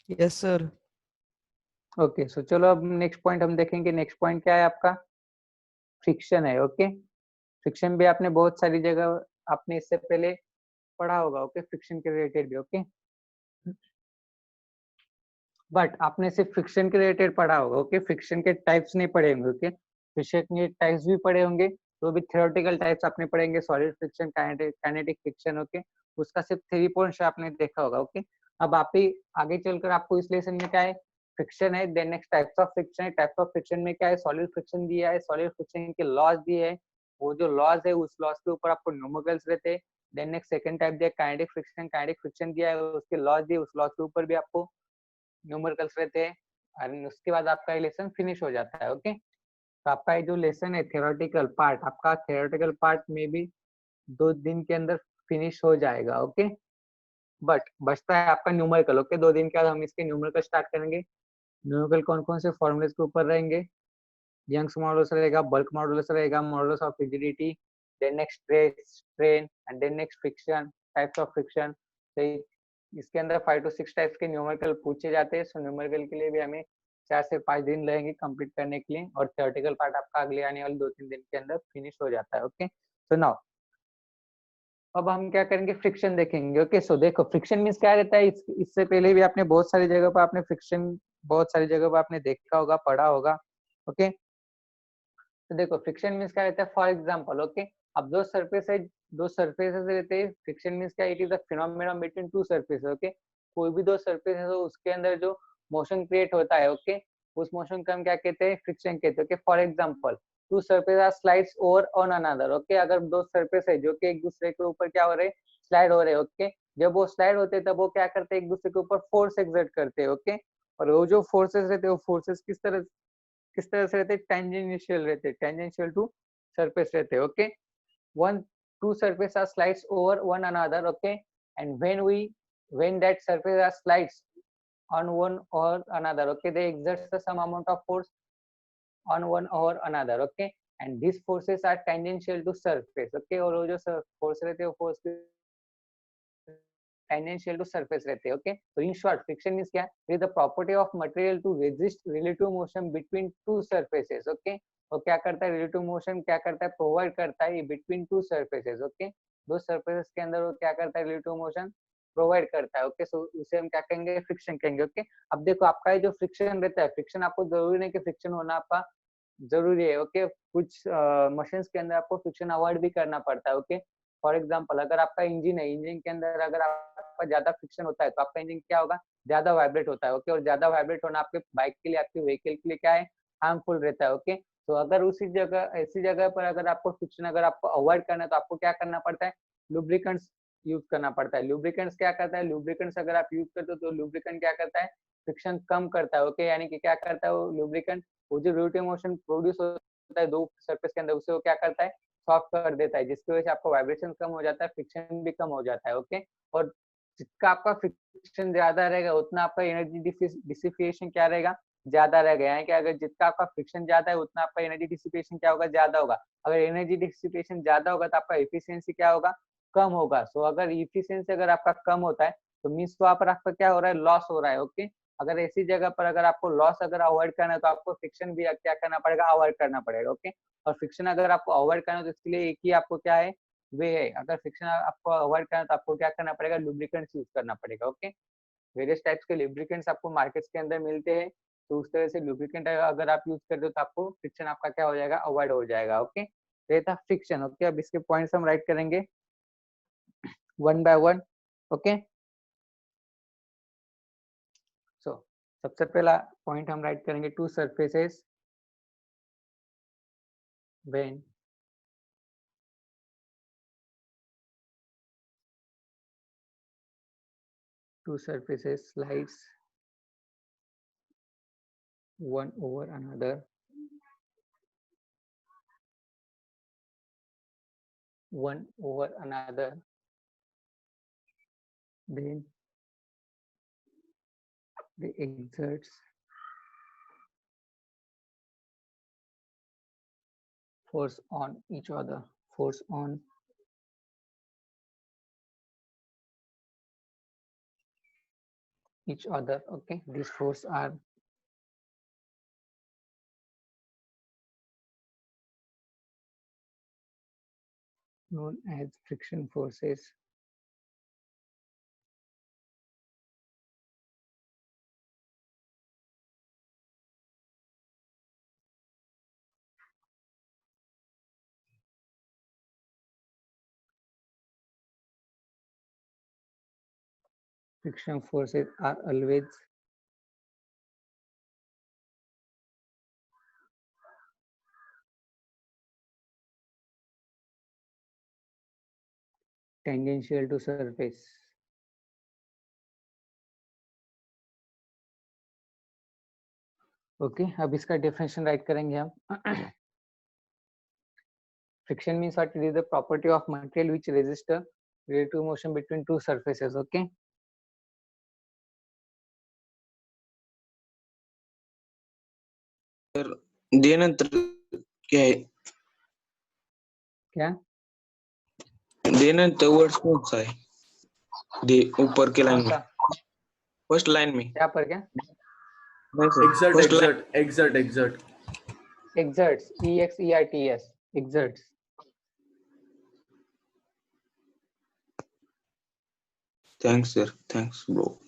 Yes sir. Okay, सो चलो अब next point हम देखेंगे। नेक्स्ट पॉइंट क्या है आपका? फ्रिक्शन है। ओके, फ्रिक्शन भी आपने बहुत सारी जगह आपने इससे पहले पढ़ा होगा। ओके, फ्रिक्शन के रिलेटेड भी। ओके, बट आपने सिर्फ फ्रिक्शन के रिलेटेड पढ़ा होगा। ओके, फ्रिक्शन के टाइप्स नहीं पढ़े होंगे। ओके, फ्रिक्शन के टाइप्स भी पढ़े होंगे, तो भी थियोरेटिकल टाइप्स आपने पढ़ेंगे, solid friction, kinetic friction. Okay, उसका सिर्फ 3 पॉइंट्स आपने देखा होगा। ओके, अब आप ही आगे चलकर आपको इस लेसन में क्या है, फ्रिक्शन है, then next types of friction है। टाइप्स ऑफ फ्रिक्शन में क्या है, सॉलिड फ्रिक्शन दिया है, सॉलिड फ्रिक्शन के लॉज दिए है, वो जो लॉज है उस लॉज के ऊपर आपको न्यूमेरिकल्स रहते हैं। देन नेक्स्ट सेकंड टाइप दिया काइनेटिक फ्रिक्शन, काइनेटिक फ्रिक्शन दिया है, उसके लॉज दिए, उस लॉज के ऊपर भी आपको न्यूमेरिकल्स रहते हैं, और उसके बाद आपका ये लेसन फिनिश हो जाता है। ओके, तो आपका ये जो लेसन है थियोरेटिकल पार्ट, आपका थियोरेटिकल पार्ट में भी 2 दिन के अंदर फिनिश हो जाएगा। ओके, बट बचता है आपका न्यूमेरिकल। ओके, 2 दिन के बाद हम इसके न्यूमेरिकल स्टार्ट करेंगे। न्यूमेरिकल कौन कौन से फॉर्मूलेस के ऊपर रहेंगे? यंग्स मॉडुलस रहेगा, बल्क मॉडुलस रहेगा, modulus of rigidity, then next stress, strain, and then next friction, types of friction. तो इसके अंदर 5 to 6 टाइप्स के न्यूमेरिकल पूछे जाते हैं। सो न्यूमेरिकल के लिए भी हमें 4 से 5 दिन लगेंगे कंप्लीट करने के लिए, और थियोरेटिकल पार्ट आपका अगले आने वाले 2-3 दिन के अंदर फिनिश हो जाता है। ओके, सो नाउ अब हम क्या करेंगे, फ्रिक्शन देखेंगे। ओके, सो देखो फ्रिक्शन मींस क्या रहता है, इससे पहले भी आपने बहुत सारी जगह पर आपने फ्रिक्शन, बहुत सारी जगह पर आपने देखा होगा, पढ़ा होगा। ओके, तो देखो फ्रिक्शन मींस क्या रहता है, फॉर एग्जांपल। ओके, अब दो सरफेसेस रहते हैं। फ्रिक्शन मींस क्या, it is the phenomenon between two surfaces. Okay, कोई भी दो सरफेस है तो उसके अंदर जो मोशन क्रिएट होता है, ओके, उस मोशन को हम क्या कहते हैं, फ्रिक्शन कहते हैं। Okay, for example two surface are slides over on another. Okay, अगर दो सरफेस है जो कि एक दूसरे के ऊपर क्या हो रहे, स्लाइड हो रहे हैं। ओके, जब वो स्लाइड होते हैं तब वो क्या करते हैं, एक दूसरे के ऊपर फोर्स एक्सर्ट करते हैं। ओके, और वो जो फोर्सेस रहते हैं, वो फोर्सेस किस तरह से रहते, टेंजेंशियल रहते, टेंजेंशियल टू सरफेस रहते। Okay, one two surface are slides over one another. Okay, and when that surface are slides on one or another, okay, they exert the some amount of force on one or another. Okay, and these forces are tangential to surface. Okay, और वो जो force रहते हैं वो force tangential to surface रहते हैं। Okay, तो in short friction means क्या, is the property of material to resist relative motion between two surfaces. Okay, वो क्या करता है, रिलेटिव मोशन क्या करता है, प्रोवाइड करता है बिटवीन टू सरफेसेस। ओके, दो सरफेसेस के अंदर वो क्या करता है, रिलेटिव मोशन प्रोवाइड करता है। ओके, सो उसे हम क्या कहेंगे, फ्रिक्शन कहेंगे। ओके, अब देखो आपका ये जो फ्रिक्शन रहता है, फ्रिक्शन आपको जरूरी नहीं कि फ्रिक्शन होना आपका जरूरी है। ओके, कुछ मशीन्स के अंदर आपको फ्रिक्शन अवॉइड भी करना पड़ता है। ओके, फॉर एग्जांपल अगर आपका इंजन है, इंजन के अंदर अगर आपका ज्यादा फ्रिक्शन होता है तो आपका इंजन क्या होगा, ज्यादा वाइब्रेट होता है। ओके, और ज्यादा वाइब्रेट होना आपके बाइक के लिए, आपके व्हीकल के लिए क्या है, हार्मफुल रहता है। ओके, तो अगर उसी जगह, ऐसी जगह पर अगर आपको फ्रिक्शन अगर आपको अवॉइड करना है तो आपको क्या करना पड़ता है, लुब्रिकेंट्स यूज करना पड़ता है। लुब्रिकेंट्स क्या करता है, लुब्रिकेंट्स अगर आप यूज करते हो तो लुब्रिकेंट क्या करता है, फ्रिक्शन कम करता है। ओके, यानी कि क्या करता है वो लुब्रिकेंट, वो जो रोटेटिव मोशन प्रोड्यूस होता है दो सरफेस के अंदर, उसे वो क्या करता है, सॉफ्ट कर देता है, जिसकी वजह से आपका वाइब्रेशन कम हो जाता है, फ्रिक्शन भी कम हो जाता है। ओके, और जितना आपका फ्रिक्शन ज्यादा रहेगा उतना आपका एनर्जी डिसिपेशन क्या रहेगा, ज्यादा रहेगा। यानी कि अगर जितना आपका फ्रिक्शन ज्यादा है उतना आपका एनर्जी डिसिपेशन क्या होगा, ज्यादा होगा। अगर एनर्जी डिसिपेशन ज्यादा होगा तो आपका एफिशिएंसी क्या होगा, कम होगा। सो अगर एफिशिएंसी अगर आपका कम होता है तो मीन्स तो आपका क्या हो रहा है, लॉस हो रहा है। ओके, अगर ऐसी जगह पर अगर आपको लॉस अगर अवॉइड करना है तो आपको फ्रिक्शन भी क्या करना पड़ेगा, अवॉइड करना पड़ेगा। ओके, और फ्रिक्शन अगर आपको अवॉइड करना है तो इसके लिए एक ही आपको क्या है, वे है। अगर फ्रिक्शन आपको अवॉइड करना है तो आपको क्या करना पड़ेगा, लुब्रिकेंट्स यूज करना पड़ेगा। ओके, वेरियस टाइप्स के लुब्रिकेंट्स आपको मार्केट्स के अंदर मिलते हैं, तो उस तरह से लुब्रिकेंट अगर आप यूज करते हो तो आपको फ्रिक्शन आपका क्या हो जाएगा, अवॉइड हो जाएगा। ओके, तो ये था फ्रिक्शन। ओके, अब इसके पॉइंट्स हम राइट करेंगे वन बाय वन। ओके, सो सबसे पहला पॉइंट हम राइट करेंगे, to surfaces when two surfaces slides one over another, one over another, then they exerts force on each other, force on each other. Okay, these forces are known as friction forces. Friction forces are always tangential to surface. Okay अब इसका definition right करेंगे हम. Friction means what? It is the property of material which resists the relative motion between two surfaces. Okay. दे नंतर क्या आहे क्या दे नंतर words कौन सा है दे ऊपर के लाइन कौन में सा फर्स्ट लाइन में क्या पर क्या नहीं sir Exert, first line exert, exert, exert. exerts exerts exerts. Thanks sir thanks bro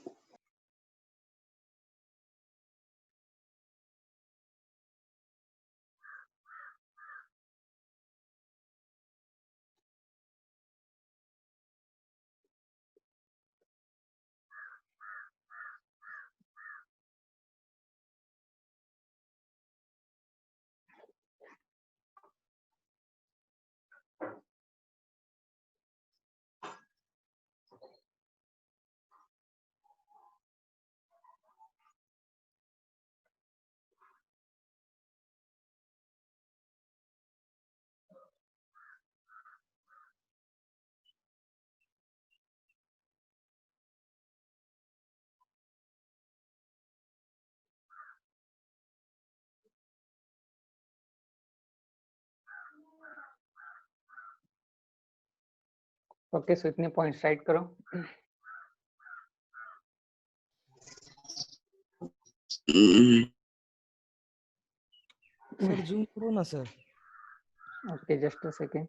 okay so इतने पॉइंट्स राइट करो. सर जूम करो ना sir. Okay just a second.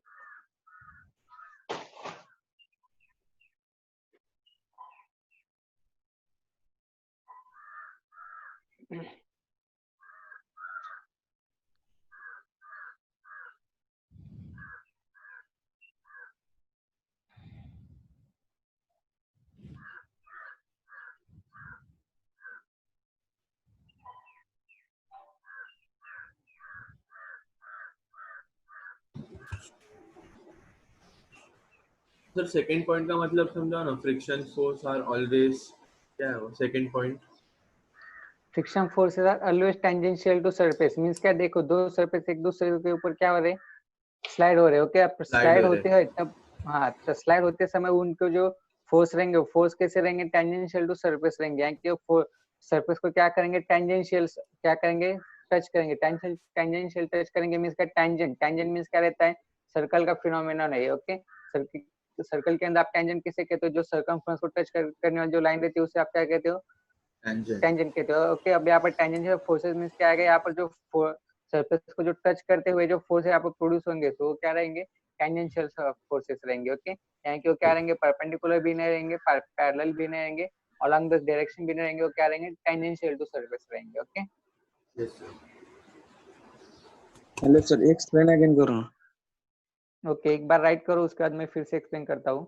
Sir second point का मतलब समझाओ ना. फ्रिक्शन फोर्स आर ऑलवेज क्या है वो second point. Friction forces are always tangential to surface means क्या देखो दो सरफेस एक दूसरे के ऊपर क्या हो रहे स्लाइड हो रहे. ओके अब स्लाइड हो होते हैं तब हाँ तो स्लाइड होते समय उनको जो फोर्स रहेंगे फोर्स कैसे रहेंगे टेंजेंशियल टू सरफेस रहेंगे. यानी कि सरफेस को क्या करेंगे टेंजेंशियल क्या करेंगे टच करेंगे. टेंजेंशियल टच करेंगे मींस का टेंजेंट मींस क्या रहता है सर्कल का फिनोमेनन है. ओके सर्कल के अंदर आप टेंजेंट किसे कहते हो जो सर्कमफ्रेंस को टच करने वाली जो लाइन रहती है उसे आप क्या कहते हो टेंजेंट कहते हो. ओके अब यहाँ पर टेंजेंशियल फोर्सेस मींस क्या आएगा यहाँ पर जो सरफेस को जो टच करते हुए जो फोर्स यहाँ पर प्रोड्यूस होंगे तो वो क्या रहेंगे टेंजेंशियल फोर्सेस रहेंगे. ओके यानी कि वो क्या रहेंगे परपेंडिकुलर भी नहीं रहेंगे पैरेलल भी नहीं रहेंगे अलोंग दिस डायरेक्शन भी नहीं रहेंगे. वो क्या रहेंगे टेंजेंशियल टू सरफेस रहेंगे. Okay yes sir. Hello sir explain again करो ओके एक बार राइट करो उसके बाद मैं फिर से एक्सप्लेन करता हूँ.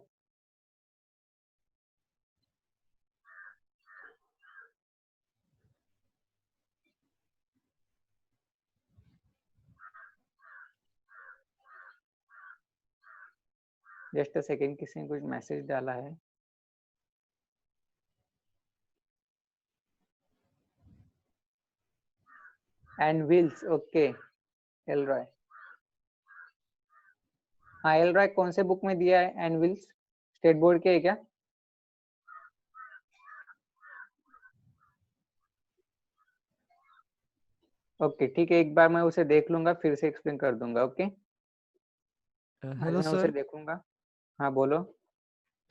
जस्ट अ सेकेंड किसी ने कुछ मैसेज डाला है. And wheels okay Elroy. हाँ एलरॉय कौन से बुक में दिया है एंड व्हील्स स्टेट बोर्ड के है क्या. ओके ठीक है एक बार मैं उसे देख लूंगा फिर से एक्सप्लेन कर दूंगा. ओके हेलो मैं उसे सर. देखूंगा. हाँ बोलो.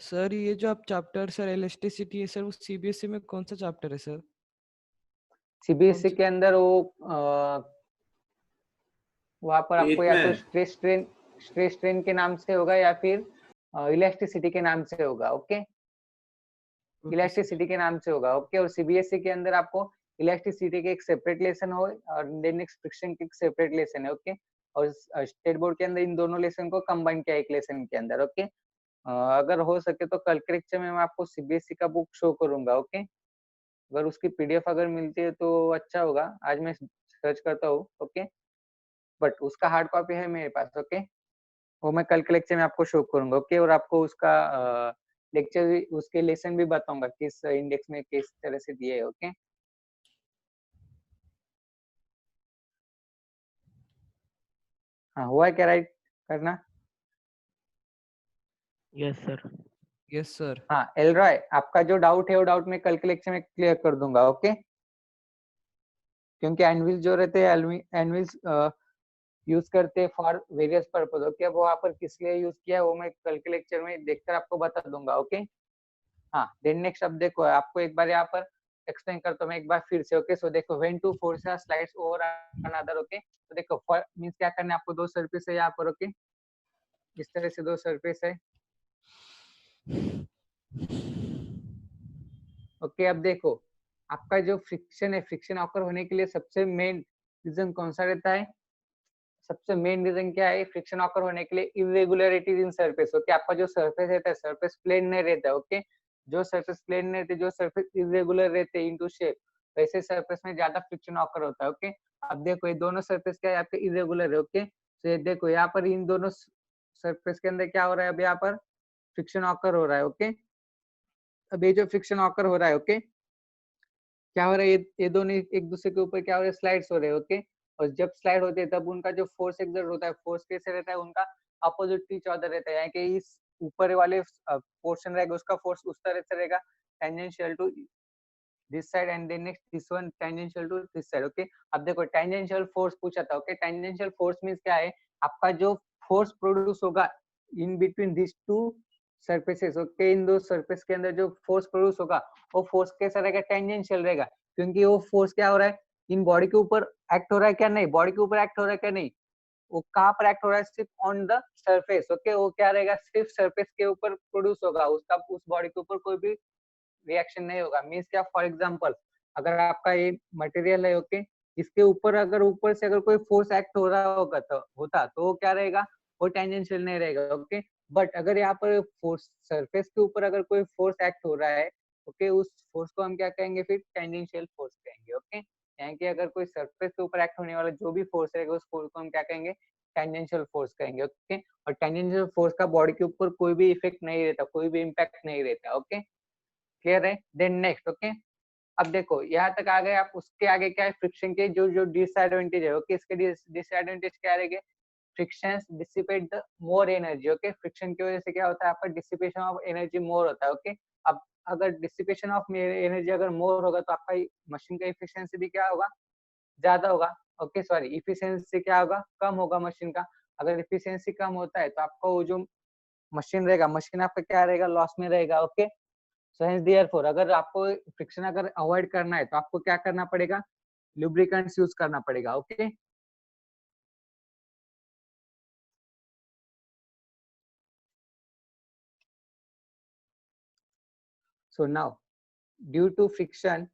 सर ये जो आप चैप्टर सर इलास्टिसिटी है सर, वो सीबीएसई में कौन सा चैप्टर है सर? सीबीएसई के अंदर वो वहां पर आपको 8th या तो में स्ट्रेस स्ट्रेन के नाम से होगा या फिर इलास्टिसिटी के नाम से होगा। Okay, okay sir. इलास्टिसिटी के नाम से होगा। ओके, और सीबीएसई के अंदर आपको इलास्टिसिटी के एक सेपरेट लेसन हो और देन एक फ्रिक्शन के एक सेपरेट लेसन है। ओके, और स्टेट बोर्ड के अंदर इन दोनों लेसन को कंबाइन किया एक लेसन के अंदर। ओके, अगर हो सके तो कल के लेक्चर में मैं आपको सीबीएसई का बुक शो करूंगा। ओके, अगर उसकी पीडीएफ अगर मिलती है तो अच्छा होगा। आज मैं सर्च करता हूँ। ओके, बट उसका हार्ड कॉपी है मेरे पास। ओके, वो मैं कल के लेक्चर में आपको शो करूंगा। ओके, और आपको उसका लेक्चर भी, उसके लेसन भी बताऊंगा किस इंडेक्स में किस तरह से दिए है। ओके, हाँ हुआ है क्या राइट करना? Yes sir. Yes sir. हाँ एलरॉय, आपका जो डाउट है वो डाउट मैं कल के लेक्चर में क्लियर कर दूंगा। ओके, क्योंकि एनविल जो रहते हैं एनविल यूज करते हैं फॉर वेरियस पर्पज। ओके, अब वहाँ पर किस लिए यूज किया है वो मैं कल के लेक्चर में देखकर आपको बता दूंगा। ओके, हाँ देन नेक्स्ट अब देखो, आपको एक बार यहाँ पर एक्सप्लेन करता हूँ मैं एक बार फिर से। ओके, सो देखो when two force slides over another. Okay, तो देखो मींस क्या करना है आपको, दो सरफेस है यहाँ पर। ओके, इस तरह से दो सरफेस है। ओके, अब देखो आपका जो फ्रिक्शन है, फ्रिक्शन ऑकर होने के लिए सबसे मेन रीजन कौन सा रहता है? सबसे मेन रीजन क्या है फ्रिक्शन ऑकर होने के लिए? Irregularities in surface. ओके, आपका जो सरफेस रहता है सरफेस प्लेन नहीं रहता है। ओके, जो सरफेस प्लेन नहीं रहते, जो सरफेस इरेगुलर रहते हैं इनटू शेप, वैसे सरफेस में ज्यादा फ्रिक्शन ऑकर होता है। ओके, अब देखो ये दोनों सरफेस क्या है आपके इरेगुलर है। ओके, तो ये देखो यहाँ पर इन दोनों सरफेस के अंदर क्या हो रहा है? अब यहाँ पर फ्रिक्शन ऑकर हो रहा है। ओके, अब ये जो फ्रिक्शन ऑकर हो रहा है, ओके, क्या हो रहा है? ये दोनों एक दूसरे के ऊपर क्या हो रहा है? स्लाइड्स हो रहे हैं। ओके, और जब स्लाइड होते हैं तब उनका जो फोर्स एक्सर्ट होता है, फोर्स कैसे रहता है? उनका अपोजिट ईच अदर रहता है। यानी कि इस ऊपर वाले पोर्शन रहेगा उसका फोर्स उस तरह से रहेगा, tangential to this side, and then next this one tangential to this side. Okay, अब देखो टेंजेंशियल फोर्स पूछा था। ओके, टेंजेंशियल फोर्स मींस क्या है? आपका जो फोर्स प्रोड्यूस होगा in between this two surfaces. Okay, इन दो सरफेस के अंदर जो फोर्स प्रोड्यूस होगा वो फोर्स कैसा रहेगा? टेंजेंशियल रहेगा, क्योंकि वो फोर्स क्या हो रहा है? इन बॉडी के ऊपर एक्ट हो रहा है क्या? नहीं, बॉडी के ऊपर एक्ट हो रहा है क्या? नहीं, वो कहाँ पर एक्ट हो रहा है? सिर्फ ऑन द सरफेस। ओके, वो क्या रहेगा? सिर्फ सरफेस के ऊपर प्रोड्यूस होगा, उसका उस बॉडी के ऊपर कोई भी रिएक्शन नहीं होगा। मीन्स क्या? फॉर एग्जांपल अगर आपका ये मटेरियल है, ओके, इसके ऊपर अगर ऊपर से अगर कोई फोर्स एक्ट हो रहा होगा तो वो क्या रहेगा? वो टेंजेंशियल नहीं रहेगा। ओके, बट अगर यहाँ पर फोर्स सरफेस के ऊपर अगर कोई फोर्स एक्ट हो रहा है, ओके, उस फोर्स को हम क्या कहेंगे? फिर टेंजेंशियल फोर्स कहेंगे। ओके, यानी कि अगर कोई सरफेस के ऊपर एक्ट होने वाला जो भी फोर्स रहेगा उस फोर्स को हम क्या कहेंगे? टेंजेंशियल फोर्स कहेंगे। ओके, और टेंजेंशियल फोर्स का बॉडी के ऊपर कोई भी इफेक्ट नहीं रहता, कोई भी इम्पैक्ट नहीं रहता। ओके, क्लियर है? Then next. ओके, अब देखो यहाँ तक आ गए आप, उसके आगे क्या है? फ्रिक्शन के जो जो डिसएडवांटेज है। ओके, इसके डिसएडवांटेज क्या रहेंगे? Frictions dissipate the more energy. Okay, friction की वजह से क्या होता है? आपका डिसिपेशन ऑफ एनर्जी मोर होता है। ओके, अब अगर डिसिपेशन ऑफ एनर्जी अगर मोर होगा तो आपका मशीन का इफिशियंसी भी क्या होगा? ज्यादा होगा। ओके, सॉरी, इफिशियंसी क्या होगा? कम होगा मशीन का। अगर इफिशियंसी कम होता है तो आपका वो जो मशीन रहेगा, मशीन आपका क्या रहेगा? लॉस में रहेगा। ओके, सो हेंस देयरफॉर अगर आपको फ्रिक्शन अगर अवॉइड करना है तो आपको क्या करना पड़ेगा? लुब्रिकेंट्स यूज करना पड़ेगा। Okay, so now due to friction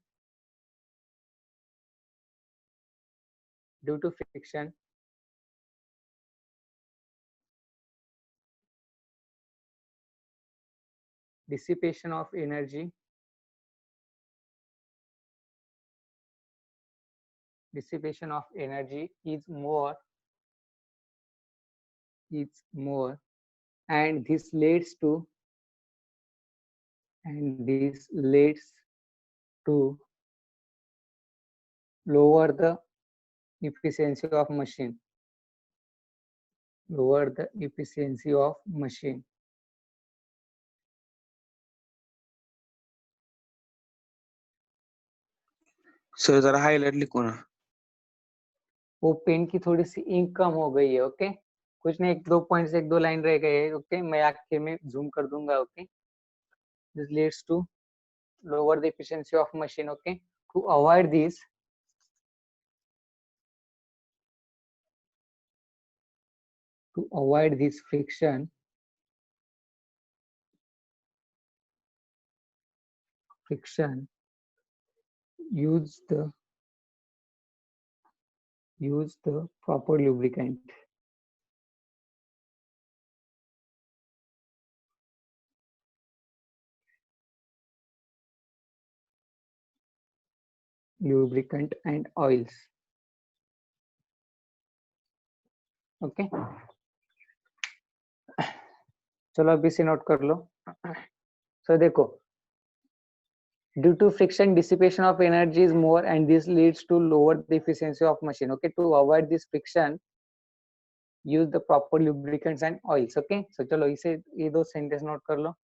dissipation of energy is more and this leads to lower the efficiency of machine. Sir जरा हाईलाइट लिखो ना। वो पेन की थोड़ी सी इंक कम हो गई है। ओके, कुछ नहीं, एक दो पॉइंट्स एक दो लाइन रह गए हैं। ओके, मैं आखिर में जूम कर दूंगा। Okay, this leads to lower the efficiency of machine. Okay, to avoid this, friction, use the proper lubricant. Lubricant and oils. Okay चलो अभी से नोट कर लो. So देखो, due to friction, dissipation of energy is more and this leads to lower the efficiency of machine. Okay, to avoid this friction, use the proper lubricants and oils. Okay, so चलो इसे ये दो sentence note कर लो.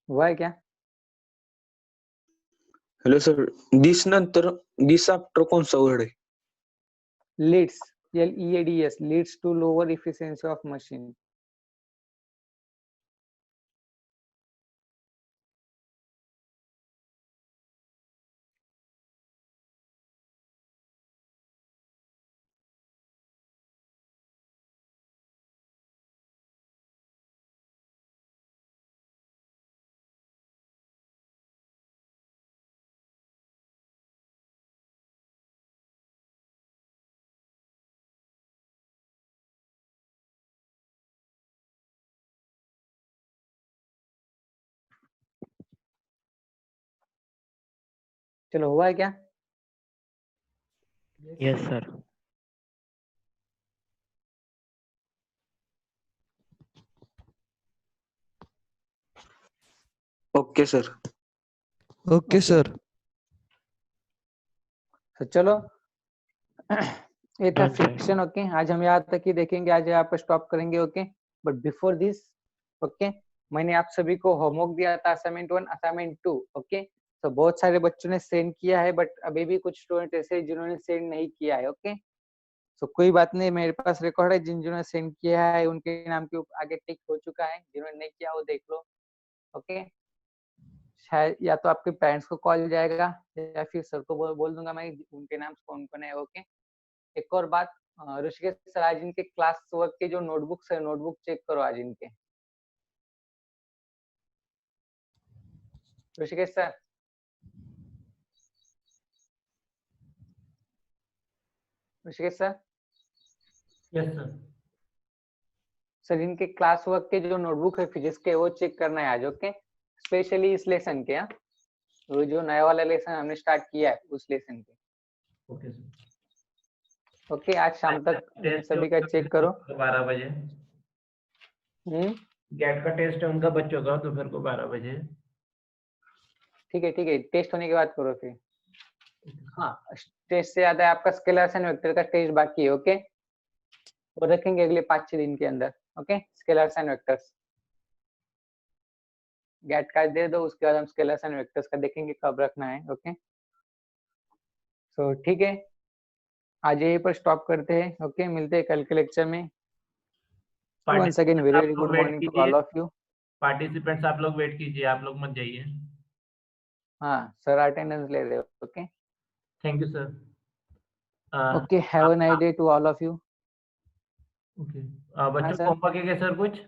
हुआ है क्या? Hello sir, this नंतर this after कौन सा वर्ड है? Leads, LEADS, leads to lower efficiency of machine. चलो हुआ है क्या? Yes sir. Okay sir. Okay sir. तो चलो ये था फ्रिक्शन. ओके, आज हम यहाँ तक ही देखेंगे, आज यहाँ पर स्टॉप करेंगे. Okay, but before this, okay, मैंने आप सभी को होमवर्क दिया था, असाइनमेंट 1, असाइनमेंट 2. ओके, तो बहुत सारे बच्चों ने सेंड किया है, बट अभी भी कुछ स्टूडेंट ऐसे जिन्होंने सेंड नहीं किया है. ओके, तो कोई बात नहीं, मेरे पास रिकॉर्ड है, जिन्होंने सेंड किया है उनके नाम के ऊपर आगे टिक हो चुका है, जिन्होंने नहीं किया वो देख लो. ओके, शायद या तो आपके पेरेंट्स को कॉल जाएगा या फिर सर को बोल दूंगा मैं उनके नाम कौन कौन है. ओके, एक और बात, ऋषिकेश सर, आज इनके क्लास वर्क के जो नोटबुक्स है, नोटबुक चेक करो आज इनके. Rishikesh sir, yes sir. Sir इनके क्लास वर्क के जो नोटबुक है फिजिक्स के, वो चेक करना है आज. ओके, स्पेशली इस लेसन के, वो जो नया वाला लेसन हमने स्टार्ट किया है उस लेसन के. Okay sir. ओके, आज शाम तक इन सभी का चेक करो. 12 बजे गेट का टेस्ट है उनका बच्चों का, दोपहर को 12 बजे. ठीक है, टेस्ट होने के बाद करो फिर. हाँ, टेस्ट से ज्यादा आपका स्केलर्स एंड वेक्टर का टेस्ट बाकी है. ओके, वो रखेंगे अगले 5-6 दिन के अंदर. ओके, स्केलर्स एंड वेक्टर्स गेट का दे दो, उसके बाद हम स्केलर्स एंड वेक्टर्स का देखेंगे कब रखना है. ओके, तो ठीक है, आज यहीं पर स्टॉप करते हैं. ओके, मिलते हैं कल के लेक्चर में. Once again very good morning to all of you. Participants आप लोग वेट कीजिए, आप लोग मत जाइए. हाँ सर, अटेंडेंस ले रहे हो. Okay, thank you sir. Okay, have a nice day to all of you. Okay, बच्चों सर. को होमवर्क है क्या सर कुछ?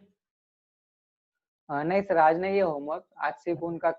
नहीं सर, आज नहीं है होमवर्क, आज सिर्फ उनका